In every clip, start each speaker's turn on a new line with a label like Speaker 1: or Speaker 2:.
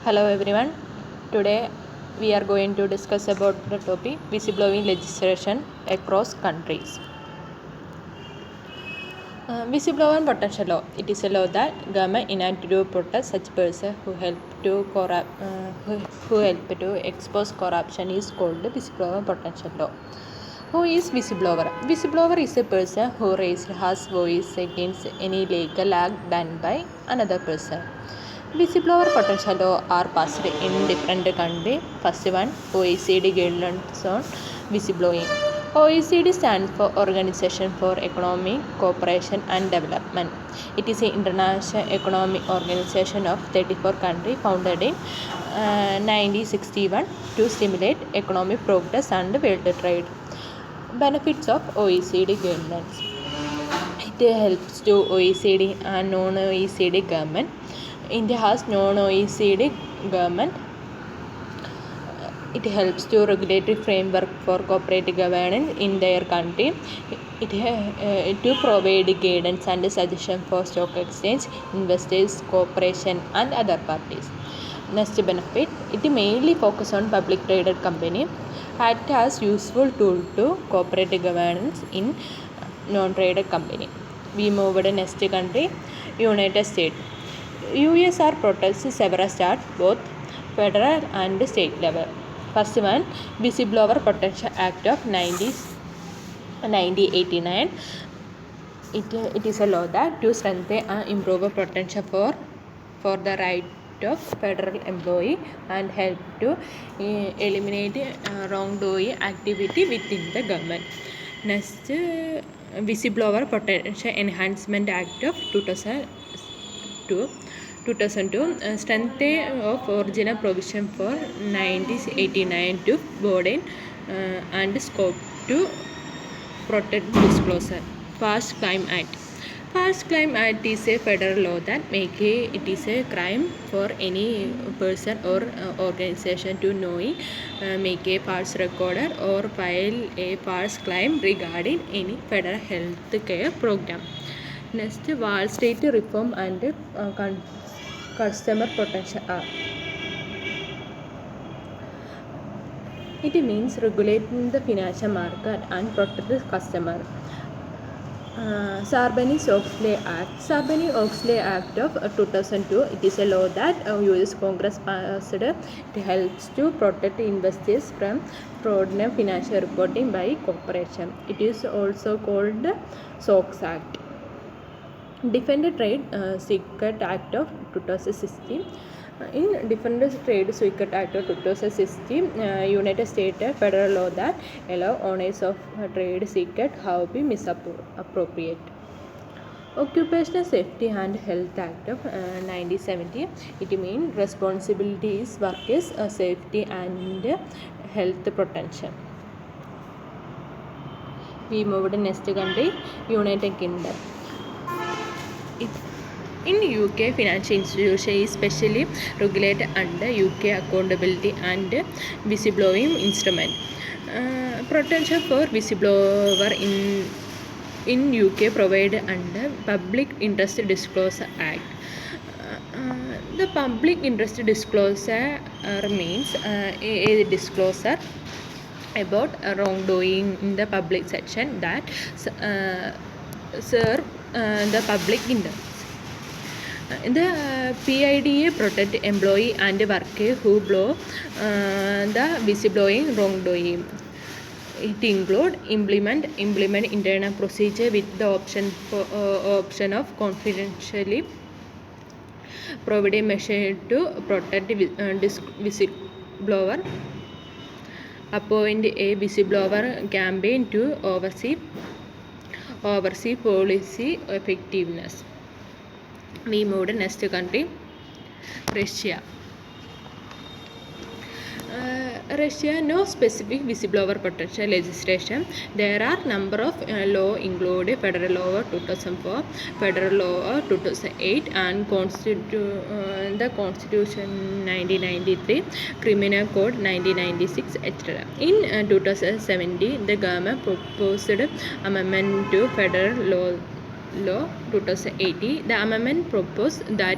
Speaker 1: Hello everyone. Today we are going to discuss about the topic whistleblowing legislation across countries. Whistleblower Protection Law. It is a law that government enacted to protect such persons who help to expose corruption is called the Whistleblower Protection Law. Who is whistleblower? Whistleblower is a person who raises his voice against any legal act done by another person. Whistleblower protection law are passed in different countries. First one, OECD guidelines on whistleblowing. OECD stands for Organization for Economic Cooperation and Development. It is an international economic organization of 34 countries founded in 1961 to stimulate economic progress and world trade. Benefits of OECD guidelines. It helps to OECD and non-OECD government. India has non-OECD government. It helps to regulatory framework for corporate governance in their country. To provide guidance and suggestion for stock exchange, investors, corporation and other parties. Next benefit, it mainly focus on public traded company. Act has useful tool to corporate governance in non-traded company. We move to the next country, United States. USR protects several states, both federal and state level. First one, Whistleblower Protection Act of 1989. It is a law that to strengthen and improve protection for the right of federal employee and help to eliminate wrongdoing activity within the government. Next, Whistleblower Protection Enhancement Act of 2002. Strength of original provision for 1989 to broaden and scope to protect disclosure. False Claim Act. False Claim Act is a federal law that makes it is a crime for any person or organization to knowing make a false record or file a false claim regarding any federal health care program. Next, Wall Street Reform and Customer Protection Act. It means regulating the financial market and protect the customer. Sarbanes-Oxley Act. Sarbanes-Oxley Act of 2002. It is a law that U.S. Congress passed. It helps to protect investors from fraudulent financial reporting by corporation. It is also called SOX Act. Defend Trade Secret Act of 2016. In Defend Trade Secret Act of 2016, United States federal law that allow owners of trade secret have been misappropriate. Occupational Safety and Health Act of 1970. It means responsibilities workers safety and health protection. We move to the next country, United Kingdom. In UK, financial institution is specially regulated under UK accountability and whistleblowing instrument. Protection for whistleblower in UK provided under Public Interest Disclosure Act. The public interest disclosure means a disclosure about wrongdoing in the public section that serve the public interest. The PIDA protect employee and worker who blow the whistleblowing wrongdoing. It include implement internal procedure with the option of confidentially provide a measure to protect whistleblower. Appoint a whistleblower campaign to oversee policy effectiveness. We move to next country, Russia. Russia no specific whistleblower protection legislation. There are number of law include Federal Law 2004, Federal Law 2008 and the Constitution 1993, Criminal Code 1996, etc. In 2017, the government proposed amendment to Federal Law 2080. The amendment proposed that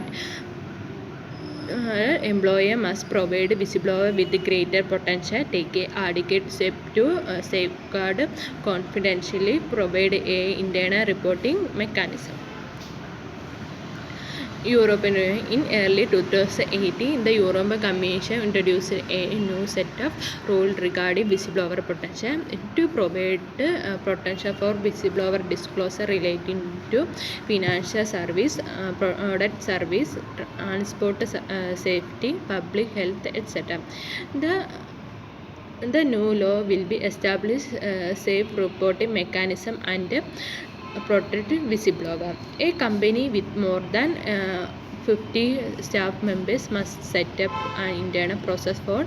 Speaker 1: employer must provide whistleblower with greater potential, take a adequate step to safeguard confidentially, provide a internal reporting mechanism. European Union. In early 2018, the European Commission introduced a new set of rules regarding whistleblower protection to provide protection for whistleblower disclosure relating to financial service, product service, transport safety, public health, etc. The new law will be establish safe reporting mechanism and protect whistleblower. A company with more than 50 staff members must set up an internal process for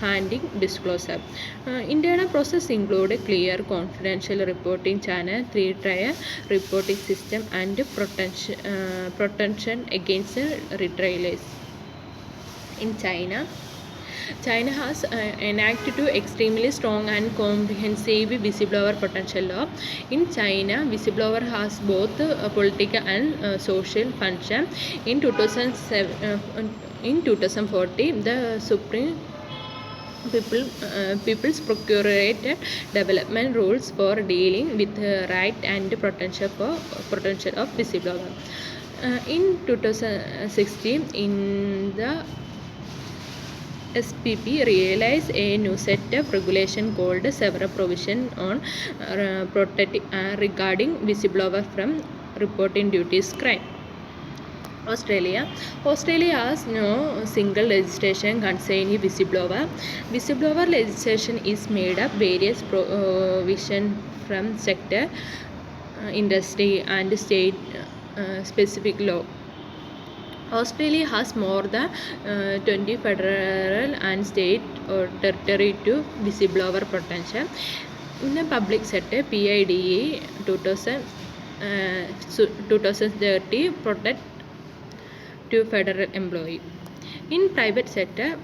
Speaker 1: handling disclosure. Internal process include a clear confidential reporting channel, 3-tier reporting system, and protection against retrials. In China has enacted two extremely strong and comprehensive whistleblower protection law. In China, whistleblower has both political and social function. In 2014, the Supreme People's Procurement development rules for dealing with right and potential of whistleblower. In 2016, in the SPP realized a new set of regulation called several provision on regarding whistleblower from reporting duties crime. Australia has no single legislation concerning whistleblower. Whistleblower legislation is made up various provisions from sector, industry, and state specific law. Australia has more than 20 federal and state or territory to whistleblower protection. In the public sector, PIDE 2030 protect to federal employee. In private sector,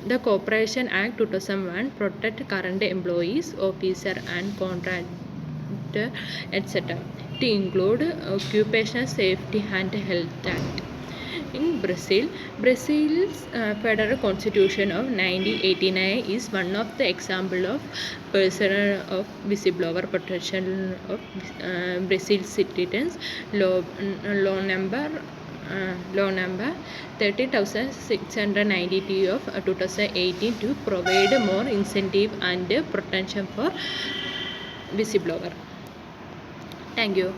Speaker 1: the Corporation Act 2001 protect current employees, officer, and contractor, etc. to include Occupational Safety and Health Act. In Brazil's federal constitution of 1989 is one of the example of personal of whistleblower protection of Brazil citizens. Law number 30,692 of 2018 to provide more incentive and protection for whistleblower. Thank you.